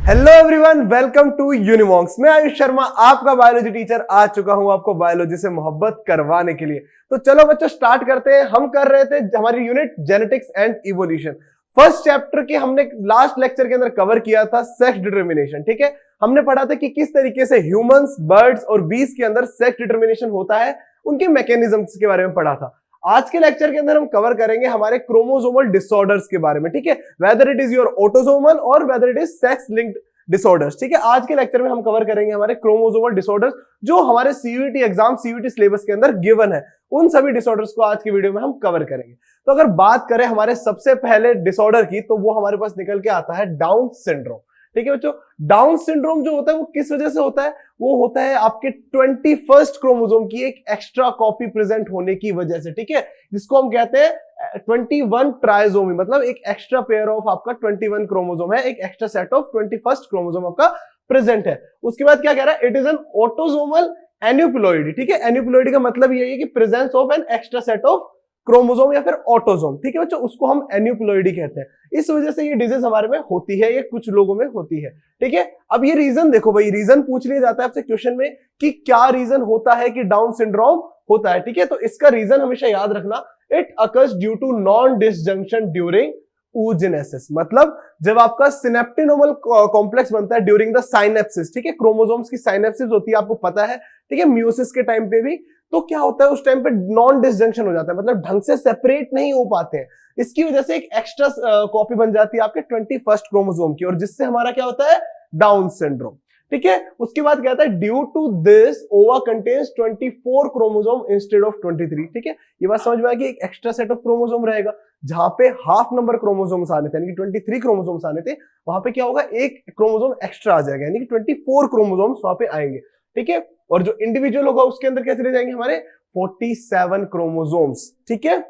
Hello everyone, welcome to यूनिवॉन्क्स। मैं आयुष शर्मा, आपका बायोलॉजी टीचर आ चुका हूं आपको बायोलॉजी से मोहब्बत करवाने के लिए। तो चलो बच्चों स्टार्ट करते हैं। हम कर रहे थे हमारी unit genetics and evolution. First chapter के हमने लास्ट लेक्चर के अंदर कवर किया था सेक्स डिटर्मिनेशन। ठीक है, हमने पढ़ा था कि किस तरीके से ह्यूमंस, बर्ड्स और बीज के अंदर सेक्स डिटर्मिनेशन होता है, उनके मैकेनिज्म्स के बारे में पढ़ा था। आज के लेक्चर के अंदर हम कवर करेंगे हमारे क्रोमोसोमल डिसऑर्डर्स के बारे में। ठीक है, whether it is your autosomal और whether it is sex linked disorders. ठीक है, आज के लेक्चर में हम कवर करेंगे हमारे क्रोमोसोमल डिसऑर्डर्स जो हमारे सीयूईटी एग्जाम, सीयूईटी सिलेबस के अंदर गिवन है। उन सभी डिसऑर्डर्स को आज की वीडियो में हम कवर करेंगे। तो अगर बात करें हमारे सबसे पहले डिसऑर्डर की, तो वो हमारे पास निकल के आता है डाउन सिंड्रोम। ठीक है बच्चों, डाउन सिंड्रोम जो होता है वो किस वजह से होता है? वो होता है आपके 21st क्रोमोसोम की एक एक्स्ट्रा कॉपी प्रेजेंट होने की वजह से। ठीक है, जिसको हम कहते हैं 21 ट्राइसोमी, मतलब एक एक्स्ट्रा पेयर ऑफ आपका 21 क्रोमोसोम है, एक extra set of 21st chromosome आपका प्रेजेंट है। उसके बाद क्या कह रहा है? It is an autosomal aneuploidy. ठीक है, एन्यूप्लॉइडी का मतलब यही है कि presence of an extra set of chromosome या फिर ऑटोसोम। ठीक है बच्चों, उसको हम एन्यूप्लॉइडी कहते हैं। इस वजह से ये डिजीज हमारे में होती है, ये कुछ लोगों में होती है। ठीक है, अब ये रीजन देखो भाई, रीजन पूछ लिया जाता है आपसे क्वेश्चन में कि क्या रीजन होता है कि डाउन सिंड्रोम होता है। ठीक है, तो इसका रीजन हमेशा याद रखना, it occurs due to non disjunction during oogenesis। मतलब जब आपका सिनेप्टिनोमल कॉम्प्लेक्स बनता है ड्यूरिंग द साइनेप्सिस। ठीक है, क्रोमोसोम्स की साइनेप्सिस होती है, आपको पता है। ठीक है, म्यूसिस के टाइम पे भी तो क्या होता है, उस टाइम पे नॉन डिसजंक्शन हो जाता है, मतलब ढंग से सेपरेट नहीं हो पाते हैं। इसकी वजह से एक एक्स्ट्रा कॉपी बन जाती है आपके 21st क्रोमोसोम की, और जिससे हमारा क्या होता है? Down syndrome. ठीक है, उसके बाद कहता है ड्यू टू दिस ओवा कंटेन्स 24 क्रोमोसोम इंस्टेड ऑफ 23। ठीक है, ये बात समझ में आ गई, एक एक्स्ट्रा सेट ऑफ क्रोमोसोम रहेगा, जहां पे हाफ नंबर क्रोमोसोम्स आने थे, यानी कि 23 क्रोमोसोम्स आने थे, वहां पे क्या होगा? एक क्रोमोसोम एक्स्ट्रा आ जाएगा, यानी कि 24 क्रोमोसोम्स वहां पे आएंगे। ठीक है, और जो इंडिविजुअल होगा उसके अंदर क्या चले जाएंगे? हमारे 47 क्रोमोसोम्स। ठीक है,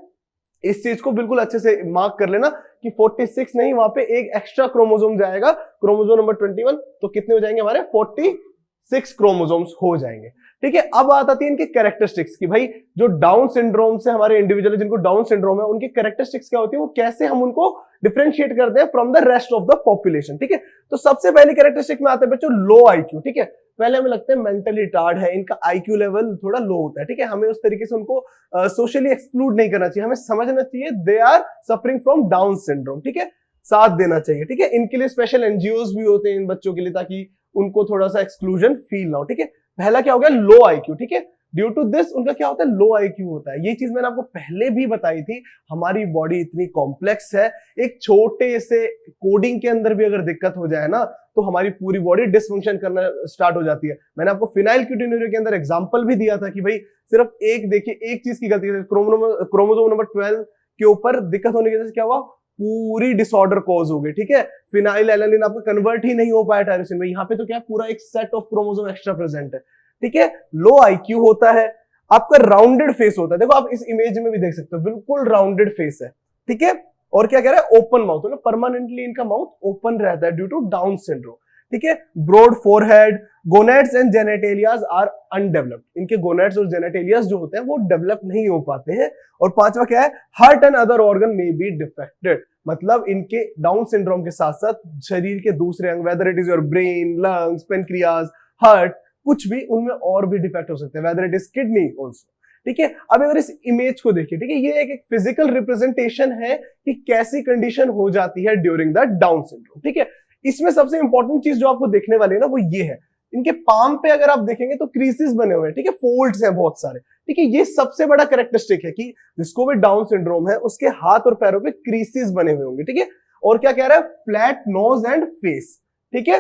इस चीज को बिल्कुल अच्छे से मार्क कर लेना कि 46 नहीं, वहां पे एक एक्स्ट्रा क्रोमोसोम जाएगा, क्रोमोसोम नंबर 21, तो कितने हो जाएंगे? हमारे 46 क्रोमोसोम्स हो जाएंगे। ठीक है, अब बात आती है इनके कैरेक्टरिस्टिक्स की। भाई जो डाउन सिंड्रोम से हमारे इंडिविजुअल जिनको डाउन सिंड्रोम है, उनकी कैरेक्टरिस्टिक्स क्या होती है, वो कैसे हम उनको डिफरेंशिएट करते हैं from the rest of the population. ठीक है, तो सबसे पहली कैरेक्टरिस्टिक में आते हैं बच्चों लो आईक्यू। ठीक है, पहले हमें लगता है मेंटली रिटार्ड है, इनका आईक्यू लेवल थोड़ा लो होता है। ठीक है, हमें उस तरीके से उनको सोशली एक्सक्लूड नहीं करना चाहिए, हमें समझना चाहिए they are suffering from Down syndrome. ठीक है, साथ देना चाहिए। ठीक है, इनके लिए स्पेशल एनजीओज भी होते हैं इन बच्चों के लिए, ताकि उनको थोड़ा सा एक्सक्लूजन फील ना हो। ठीक है, पहला क्या हो गया? लो आईक्यू। ठीक है, ड्यू टू दिस उनका क्या होता है? लो आईक्यू होता है। ये चीज मैंने आपको पहले भी बताई थी, हमारी बॉडी इतनी कॉम्प्लेक्स है, एक छोटे से कोडिंग के अंदर भी अगर दिक्कत हो जाए ना, तो हमारी पूरी बॉडी डिसफंक्शन करना स्टार्ट हो जाती है। मैंने आपको फिनाइलक्यूटिन्यूरिया के अंदर एग्जांपल भी दिया था कि भाई सिर्फ एक देखिए, एक चीज की गलती, क्रोमोसोम नंबर 12 के ऊपर दिक्कत होने की वजह से क्या हुआ? पूरी डिसऑर्डर कॉज हो गई। ठीक है, फिनाइल एलानिन आपका कन्वर्ट ही नहीं हो पाया टायरोसिन में, यहाँ पे तो क्या पूरा एक set of chromosome extra present है। ठीक है, लो आईक्यू होता है, आपका राउंडेड फेस होता है। देखो आप इस इमेज में भी देख सकते हो, बिल्कुल राउंडेड फेस है। ठीक है, और क्या कह रहा है? ओपन माउथ, मतलब परमानेंटली इनका माउथ ओपन रहता है ड्यू टू डाउन सिंड्रोम। ठीक है, broad forehead, gonads and genitalia are undeveloped. इनके गोनेड्स और जेनेटेलियाज जो होते हैं वो डेवलप नहीं हो पाते हैं। और पांचवा क्या है? Heart and other organ may be defected, मतलब इनके डाउन सिंड्रोम के साथ साथ शरीर के दूसरे अंग, weather it is your brain, lungs, pancreas, heart, कुछ भी उनमें और भी डिफेक्ट हो सकते हैं, weather it is kidney also. ठीक है, अब अगर इस इमेज को देखिए, ठीक है, ये एक फिजिकल रिप्रेजेंटेशन है कि कैसी कंडीशन हो जाती है ड्यूरिंग द डाउन सिंड्रोम। ठीक है, इसमें सबसे इंपॉर्टेंट चीज जो आपको देखने वाली है ना, वो ये है, इनके पाम पे अगर आप देखेंगे तो क्रीसेस बने हुए हैं। ठीक है, फोल्ड्स हैं बहुत सारे। ठीक है, ये सबसे बड़ा कैरेक्टरिस्टिक है कि जिसको भी डाउन सिंड्रोम है उसके हाथ और पैरों पे क्रीसेस बने हुए होंगे। ठीक है, और क्या कह रहा है? Flat knows and face. ठीक है,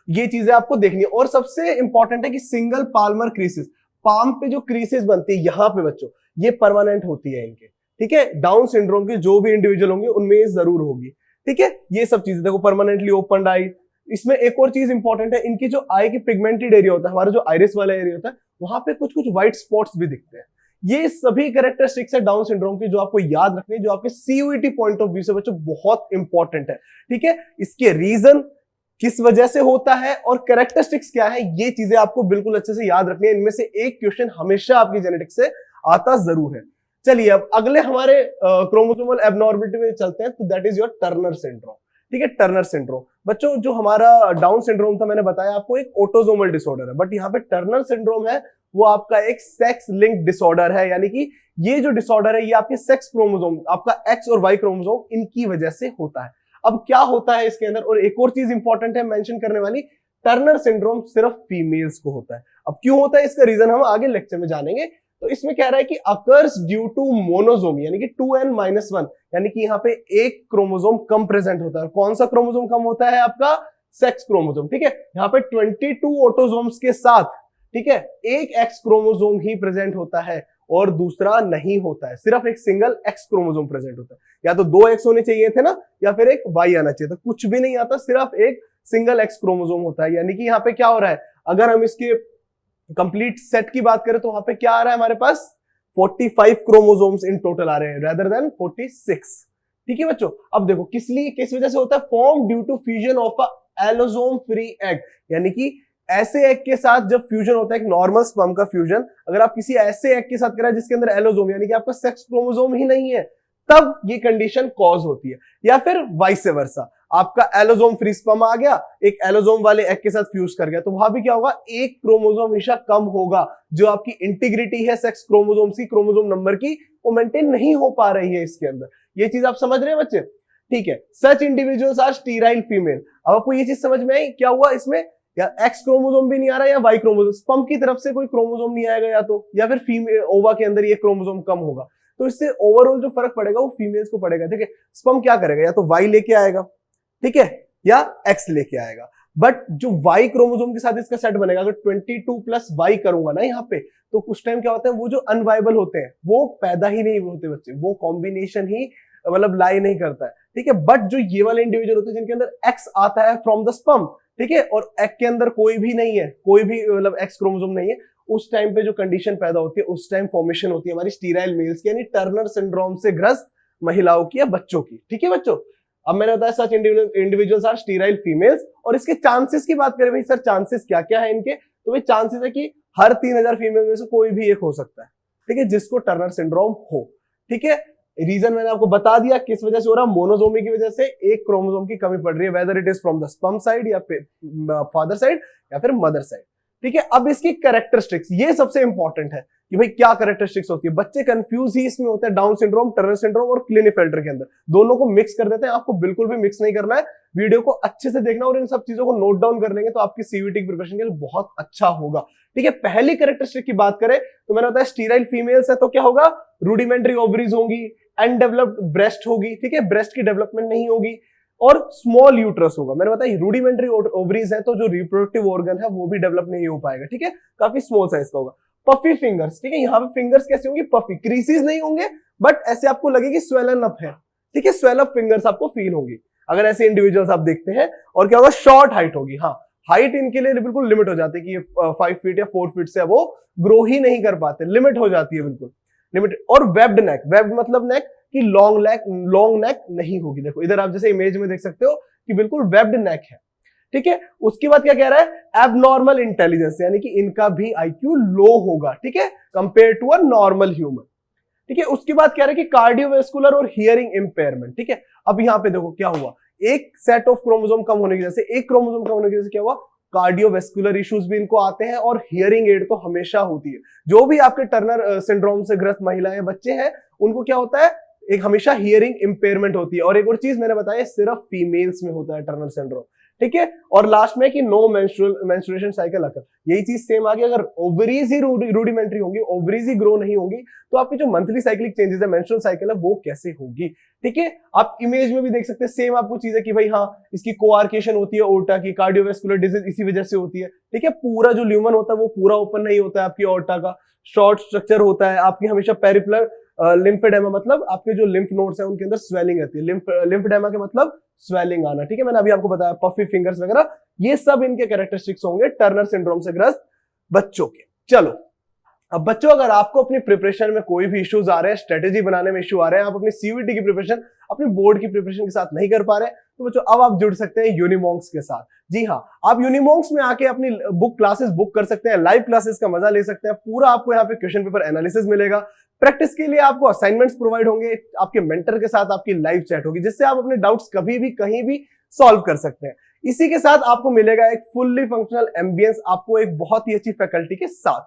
ये चीजें आपको देखनी है। और सबसे इंपॉर्टेंट है कि सिंगल पाल्मर क्रीसेस, पाम पे जो क्रीसेस बनती है यहाँ पे बच्चों, ये परमानेंट होती है इनके। ठीक है, डाउन सिंड्रोम के जो भी इंडिविजुअल होंगे उनमें ये जरूर होगी। ठीक है, ये सब चीजें देखो, परमानेंटली ओपन आई। इसमें एक और चीज इंपॉर्टेंट है, इनकी जो आई की पिगमेंटेड एरिया होता है, हमारा जो आइरिस वाला एरिया होता है, वहां पे कुछ कुछ व्हाइट स्पॉट्स भी दिखते हैं। ये सभी कैरेक्टरिस्टिक्स है डाउन सिंड्रोम की, जो आपको याद रखनी है, जो आपके सीयूईटी पॉइंट ऑफ व्यू से बच्चों बहुत इंपॉर्टेंट है। ठीक है, इसके रीजन किस वजह से होता है और कैरेक्टरिस्टिक्स क्या है, ये चीजें आपको बिल्कुल अच्छे से याद रखनी है। इनमें से एक क्वेश्चन हमेशा आपकी जेनेटिक्स से आता जरूर है। चलिए अब अगले हमारे क्रोमोसोमल एबनॉर्मलिटी में चलते हैं, तो that is your Turner syndrome. ठीक है, टर्नर सिंड्रोम। बच्चों जो हमारा डाउन सिंड्रोम था मैंने बताया आपको एक ऑटोसोमल डिसऑर्डर है, बट यहाँ पे टर्नर सिंड्रोम है वो आपका एक सेक्स लिंक्ड डिसऑर्डर है, यानी कि ये जो डिसऑर्डर है ये आपके सेक्स क्रोमोसोम, आपका एक्स और वाई क्रोमोसोम इनकी वजह से होता है। अब क्या होता है इसके अंदर, और एक और चीज इंपॉर्टेंट है मेंशन करने वाली, टर्नर सिंड्रोम सिर्फ फीमेल्स को होता है। अब क्यों होता है इसका रीजन हम आगे लेक्चर में जानेंगे। तो इसमें कह रहा है कि अकर्स ड्यू टू मोनोजोमी, यानी कि 2n-1, यानी कि यहाँ पे एक क्रोमोसोम कम प्रेजेंट होता है। कौन सा क्रोमोसोम कम होता है, आपका सेक्स क्रोमोसोम, ठीक है। यहाँ पे 22 ऑटोसोम्स के साथ, ठीक है, एक एक्स क्रोमोसोम ही प्रेजेंट होता है और दूसरा नहीं होता है, सिर्फ एक सिंगल एक्स क्रोमोसोम प्रेजेंट होता है। या तो 2 एक्स होने चाहिए थे ना, या फिर एक वाई आना चाहिए था, कुछ भी नहीं आता, सिर्फ एक सिंगल एक्स क्रोमोसोम होता है। यानी कि यहाँ पे क्या हो रहा है, अगर हम इसके कंप्लीट सेट की बात करें तो वहां पे क्या आ रहा है हमारे पास, 45 क्रोमोसोम्स इन टोटल आ रहे हैं रेदर देन 46। ठीक है बच्चों, अब देखो किस वजह से होता है, form due to fusion of a allosome free egg, यानी कि ऐसे एग के साथ जब फ्यूजन होता है, एक नॉर्मल स्पर्म का फ्यूजन, अगर आप किसी ऐसे एग के साथ करें जिसके अंदर एलोसोम यानी कि आपका सेक्स क्रोमोसोम ही नहीं है, तब ये कंडीशन कॉज होती है। या फिर वाइस वर्सा, आपका एलोसोम फ्री स्पर्म आ गया, एक एलोसोम वाले एग के साथ फ्यूज कर गया, तो वहां भी क्या होगा, एक क्रोमोसोम हमेशा कम होगा। जो आपकी इंटीग्रिटी है सेक्स क्रोमोसोम्स की, क्रोमोसोम नंबर की, वो मेंटेन नहीं हो पा रही है इसके अंदर। ये चीज आप समझ रहे हैं बच्चे, ठीक है। Such individuals are sterile female. अब आपको ये चीज समझ में आई, क्या हुआ इसमें, या एक्स क्रोमोसोम भी नहीं आ रहा या वाई क्रोमोसोम, स्पर्म की तरफ से कोई क्रोमोसोम नहीं आएगा, या फिर फीमेल ओवा के अंदर ये क्रोमोसोम कम होगा, तो इससे ओवरऑल जो फर्क पड़ेगा वो फीमेल्स को पड़ेगा, ठीक है। स्पर्म क्या करेगा, या तो वाई लेके आएगा, ठीक है, या एक्स लेके आएगा। बट जो वाई क्रोमोसोम के साथ इसका सेट बनेगा, अगर 22 प्लस वाई करूंगा ना यहाँ पे, तो कुछ टाइम क्या होता है, वो जो अनवाइबल होते हैं वो पैदा ही नहीं होते बच्चे, वो कॉम्बिनेशन ही मतलब लाई नहीं करता है, ठीक है। बट जो ये वाले इंडिविजुअल होते हैं जिनके अंदर एक्स आता है फ्रॉम द स्पर्म, ठीक है, और एग के अंदर कोई भी नहीं है, कोई भी मतलब एक्स क्रोमोसोम नहीं है, उस टाइम पे जो कंडीशन पैदा होती है, उस टाइम फॉर्मेशन होती है हमारी स्टीराइल मेल्स की, यानी टर्नर सिंड्रोम से ग्रस्त महिलाओं की या बच्चों की, ठीक है बच्चों। अब मैंने बताया such individuals are sterile females, और इसके चांसेस की बात करें भाई, सर चांसेस क्या क्या है इनके, तो भाई चांसेस है कि हर 3000 फीमेल में से कोई भी एक हो सकता है, ठीक है, जिसको टर्नर सिंड्रोम हो, ठीक है। रीजन मैंने आपको बता दिया किस वजह से हो रहा, मोनोसोमी की वजह से एक क्रोमोसोम की कमी पड़ रही है, whether it is from the sperm side या फादर साइड या फिर मदर साइड, ठीक है। अब इसकी कैरेक्टरिस्टिक्स, ये सबसे इंपॉर्टेंट है कि भाई क्या कैरेक्टरिस्टिक्स होती है। बच्चे कंफ्यूज ही इसमें होते हैं, डाउन सिंड्रोम, टर्नर सिंड्रोम और क्लिनेफेल्टर के अंदर दोनों को मिक्स कर देते हैं। आपको बिल्कुल भी मिक्स नहीं करना है, वीडियो को अच्छे से देखना और इन सब चीजों को नोट डाउन कर लेंगे तो आपकी सीवीटी की प्रिपरेशन के लिए बहुत अच्छा होगा, ठीक है। पहली कैरेक्टरिस्टिक की बात करें तो मैंने बताया स्टीराइल फीमेल्स है तो क्या होगा, रूडिमेंट्री ओवरीज होंगी, अनडेवलप्ड ब्रेस्ट होगी, ठीक है, ब्रेस्ट की डेवलपमेंट नहीं होगी, और स्मॉल यूट्रस होगा। मैंने बताया रूडिमेंट्री ओवरीज है तो जो रिप्रोडक्टिव ऑर्गन है वो भी डेवलप नहीं हो पाएगा, ठीक है, काफी स्मॉल साइज का होगा। पफी फिंगर्स, ठीक है, यहाँ पे फिंगर्स कैसे होंगे, पफी, क्रीसेस नहीं होंगे, बट ऐसे आपको लगेगी स्वेलन अप है, ठीक है, स्वेल अप फिंगर्स आपको फील होंगी अगर ऐसे इंडिविजुअल्स आप देखते हैं। और क्या होगा, शॉर्ट हाइट होगी, हाँ, हाइट इनके लिए बिल्कुल लिमिट हो जाती है कि ये 5 फीट या 4 फीट से वो ग्रो ही नहीं कर पाते, लिमिट हो जाती है बिल्कुल लिमिट। और वेब्ड नेक, वेब्ड मतलब नेक कि लॉन्ग नेक नहीं होगी। देखो इधर आप जैसे इमेज में देख सकते हो कि बिल्कुल वेब्ड नेक है, ठीक है। उसके बाद क्या कह रहा है, एबनॉर्मल इंटेलिजेंस, यानी कि इनका भी आईक्यू लो होगा, ठीक है, compare to a normal human, ठीक है। उसके बाद कह रहा है कि कार्डियोवैस्कुलर और हियरिंग इंपेयरमेंट, ठीक है। अब यहाँ पे देखो क्या हुआ, एक सेट ऑफ क्रोमोसोम कम होने की वजह से, एक क्रोमोसोम कम होने की वजह से क्या हुआ, कार्डियोवैस्कुलर इश्यूज भी इनको आते हैं और हियरिंग एड तो हमेशा होती है। जो भी आपके टर्नर सिंड्रोम से ग्रस्त महिलाएं बच्चे हैं उनको क्या होता है, एक हमेशा हियरिंग इंपेयरमेंट होती है। और एक और चीज मैंने बताया सिर्फ फीमेल्स में होता है टर्नर सिंड्रोम, ठीक है। और लास्ट में कि नो मेंस्ट्रुएशन साइकिल अकर, यही चीज सेम आ गई। अगर ओवरीज ही रूडिमेंट्री होंगी, ओवरीज ही ग्रो नहीं होंगी, तो आपकी जो मंथली साइक्लिक चेंजेस है, मेंस्ट्रुअल साइकिल है, वो कैसे होगी, ठीक है। आप इमेज में भी देख सकते हैं सेम आपको चीज है कि भाई हाँ, इसकी कोआर्केशन होती है ओर्टा की, कार्डियोवैस्कुलर डिजीज इसी वजह से होती है, ठीक है। पूरा जो ल्यूमन होता है वो पूरा ओपन नहीं होता है आपकी ओर्टा का, शॉर्ट स्ट्रक्चर होता है आपकी हमेशा पेरिफेरल लिम्फेडेमा, मतलब आपके जो लिम्फ नोड्स है उनके अंदर स्वेलिंग रहती है, लिम्फेडेमा के मतलब स्वेलिंग आना, ठीक है। मैंने अभी आपको बताया पफी फिंगर्स वगैरह, ये सब इनके कैरेक्टरिस्टिक्स होंगे टर्नर सिंड्रोम से ग्रस्त बच्चों के। चलो अब बच्चों, अगर आपको अपनी प्रिपरेशन में कोई भी इश्यूज आ रहे हैं, स्ट्रेटेजी बनाने में इश्यू आ रहे हैं, आप अपनी सीवीटी की प्रिपरेशन, अपनी बोर्ड की प्रिपरेशन के साथ नहीं कर पा रहे, तो बच्चों अब आप जुड़ सकते हैं यूनिमॉन्क्स के साथ। जी हाँ, आप यूनिमॉन्क्स में आके अपनी बुक क्लासेस बुक कर सकते हैं, लाइव क्लासेस का मजा ले सकते हैं, पूरा आपको यहाँ पे क्वेश्चन पेपर एनालिसिस मिलेगा। प्रैक्टिस के लिए आपको असाइनमेंट्स प्रोवाइड होंगे, आपके मेंटर के साथ आपकी लाइव चैट होगी, जिससे आप अपने डाउट्स कभी भी कहीं भी सॉल्व कर सकते हैं। इसी के साथ आपको मिलेगा एक फुल्ली फंक्शनल एम्बियंस, आपको एक बहुत ही अच्छी फैकल्टी के साथ,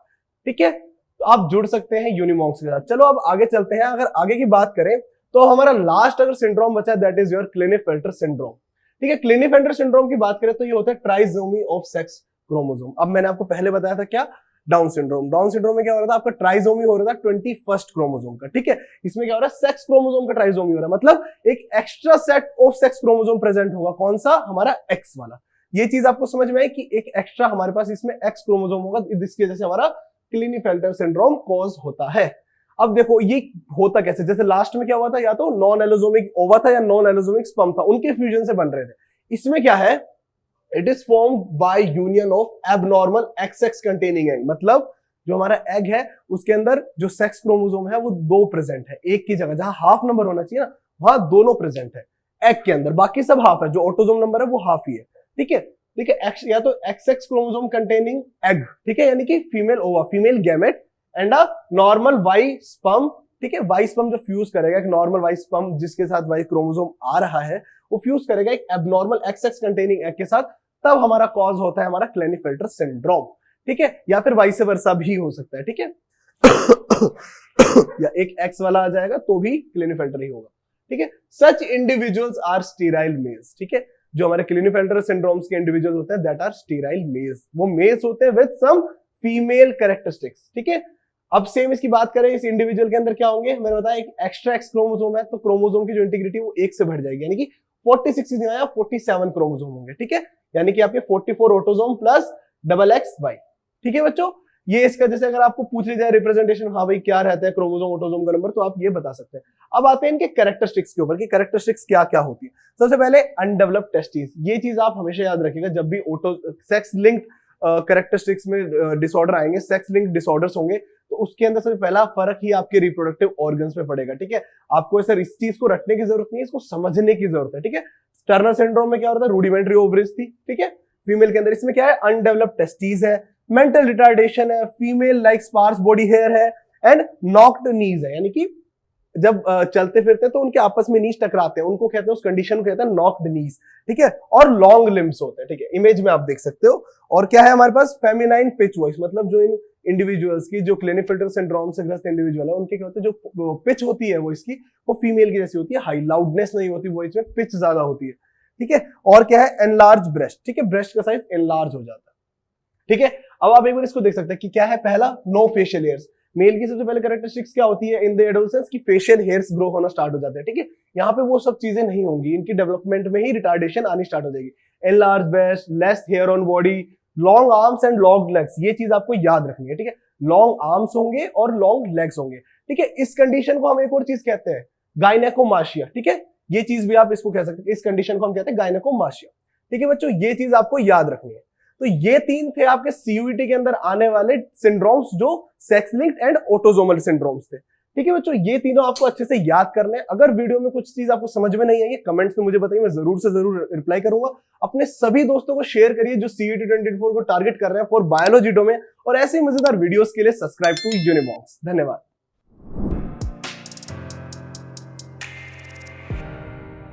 ठीक है। तो आप जुड़ सकते हैं यूनिमॉन्क्स के साथ। चलो अब आगे चलते हैं। अगर आगे की बात करें तो हमारा लास्ट अगर सिंड्रोम बचा, दैट इज योर क्लिनेफेल्टर सिंड्रोम, ठीक है। क्लिनेफेल्टर सिंड्रोम की बात करें तो ये होता है ट्राइसोमी ऑफ सेक्स क्रोमोसोम। अब मैंने आपको पहले बताया था क्या, डाउन सिंड्रोम। डाउन सिंड्रोम में क्या हो रहा था, आपका ट्राइसोमी हो रहा था 21st क्रोमोसोम का, ठीक है। इसमें क्या हो रहा है, सेक्स क्रोमोसोम का ट्राइसोमी हो रहा है, मतलब एक extra set of sex chromosome present होगा। कौन सा, हमारा एक्स वाला। ये चीज आपको समझ में आई कि एक एक्स्ट्रा हमारे पास इसमें एक्स क्रोमोसोम होगा, जिसकी वजह से हमारा क्लिनेफेल्टर सिंड्रोम कॉज होता है। अब देखो ये होता कैसे, जैसे लास्ट में क्या हुआ था, या तो नॉन एलोसोमिक ओवा था या नॉन एलोसोमिक स्पर्म था, उनके फ्यूजन से बन रहे थे। इसमें क्या है, it is formed by union of abnormal XX containing egg, मतलब जो हमारा एग है उसके अंदर जो सेक्स क्रोमोसोम है वो 2 प्रेजेंट है, एक की जगह जहां हाफ नंबर होना चाहिए ना, वहां दोनों प्रेजेंट है एग के अंदर, बाकी सब हाफ है। जो ऑटोसोम नंबर है वो हाफ ही है, ठीक है, ठीक है। या तो XX क्रोमोसोम कंटेनिंग एग, ठीक है, यानी कि female ova, female gamete and a normal Y sperm, ठीक है। वाई स्पर्म जो फ्यूज करेगा, एक नॉर्मल वाई स्पर्म जिसके साथ वाई क्रोमोसोम आ रहा है, वो फ्यूज करेगा एक एबनॉर्मल XX कंटेनिंग एग के साथ, तब हमारा कॉज होता है हमारा क्लिनेफेल्टर सिंड्रोम, ठीक है। या फिर वाइस वर्सा भी हो सकता है, ठीक है। या एक एक्स वाला आ जाएगा तो भी क्लिनेफेल्टर ही होगा, ठीक है। Such individuals are sterile males, ठीक है। जो हमारे क्लिनेफेल्टर सिंड्रोम्स के इंडिविजुअल होते हैं, दैट आर स्टीराइल मेल्स, वो मेल्स होते हैं विद सम फीमेल कैरेक्टरिस्टिक्स, ठीक है। अब सेम इसकी बात करें, इस इंडिविजुअल के अंदर क्या होंगे, मैंने बताया एक एक्स्ट्रा एक्स क्रोमोसोम है, तो क्रोमोसोम की जो इंटीग्रिटी वो 1 से बढ़ जाएगी, यानी कि 46 या 47 क्रोमोसोम होंगे, ठीक है। यानी कि आपके 44 ऑटोसोम प्लस XX, ठीक है बच्चों। ये इसका जैसे अगर आपको पूछ ली जाए रिप्रेजेंटेशन, हाँ भाई क्या रहता है क्रोमोसोम ऑटोसोम का नंबर, तो आप ये बता सकते हैं। अब आते हैं इनके कैरेक्टरिस्टिक्स के ऊपर कि कैरेक्टरिस्टिक्स क्या क्या होती है। सबसे पहले अनडेवलप्ड टेस्टिस, ये चीज आप हमेशा याद रखिएगा जब भी सेक्स लिंक्ड कैरेक्टरिस्टिक्स में डिसऑर्डर आएंगे, सेक्स लिंक्ड डिसऑर्डर्स होंगे, तो उसके अंदर सबसे पहला फर्क ही आपके रिप्रोडक्टिव ऑर्गन्स में पड़ेगा, ठीक है। आपको सर इस चीज को रटने की जरूरत नहीं है, इसको समझने की जरूरत है, ठीक है। टर्नर सिंड्रोम में क्या होता है, रूडिमेंट्री ओवरीज थी, ठीक है, फीमेल के अंदर। इसमें क्या है, अनडेवलप्ड टेस्टिस है, मेंटल रिटार्डेशन है, female like sparse body hair है, एंड नॉक्ड नीज है, यानी कि जब चलते फिरते तो उनके आपस में नीज टकराते हैं, उनको कहते हैं, उस कंडीशन को कहते हैं नॉक्ड नीज, ठीक है। और लॉन्ग लिम्स होते हैं, ठीक है, इमेज में आप देख सकते हो। और क्या है हमारे पास, फेमिनाइन पिच वॉइस, मतलब जो इन इंडिविजुअल्स की जो क्लिनेफेल्टर सिंड्रोम से ग्रस्त इंडिविजुअल है, उनके क्या होते हैं, जो पिच होती है वॉइस की, वो फीमेल की जैसी होती है, हाई लाउडनेस नहीं होती वॉइस में, पिच ज्यादा होती है, ठीक है। और क्या है, एनलार्ज ब्रेस्ट, ठीक है, ब्रेस्ट का साइज एनलार्ज हो जाता है, ठीक है। अब आप एक बार इसको देख सकते हैं कि क्या है, पहला नो फेशियल हेयर्स। मेल की सबसे पहले कैरेक्टरिस्टिक्स क्या होती है इन द एडोलसेंस की फेशियल हेयर्स ग्रो होना स्टार्ट हो जाते हैं, ठीक है। यहाँ पे वो सब चीजें नहीं होंगी, इनकी डेवलपमेंट में ही रिटार्डेशन आनी स्टार्ट हो जाएगी। Enlarge breast, less hair on body, long arms and long legs, ये चीज आपको याद रखनी है, ठीक है। लॉन्ग आर्म्स होंगे और लॉन्ग लेग्स होंगे, ठीक है। इस कंडीशन को हम एक और चीज कहते हैं गायनेकोमाशिया, ठीक है। ये चीज भी आप इसको कह सकते हैं, इस कंडीशन को हम कहते हैं गायनेकोमाशिया, ठीक है बच्चों। ये चीज आपको याद रखनी है। तो ये 3 थे आपके सीयूईटी के अंदर आने वाले सिंड्रोम्स जो sex linked and autosomal syndromes थे, ठीक है बच्चों। ये तीनों आपको अच्छे से याद करने हैं। अगर वीडियो में कुछ चीज आपको समझ में नहीं आई, कमेंट्स में मुझे बताइए, मैं जरूर से जरूर रिप्लाई करूंगा। अपने सभी दोस्तों को शेयर करिए जो सीयूईटी 2024 को टारगेट कर रहे हैं फॉर बायोलॉजी डोमेन, और ऐसे ही मजेदार वीडियोस के लिए सब्सक्राइब टू यूनिमॉन्क्स। धन्यवाद।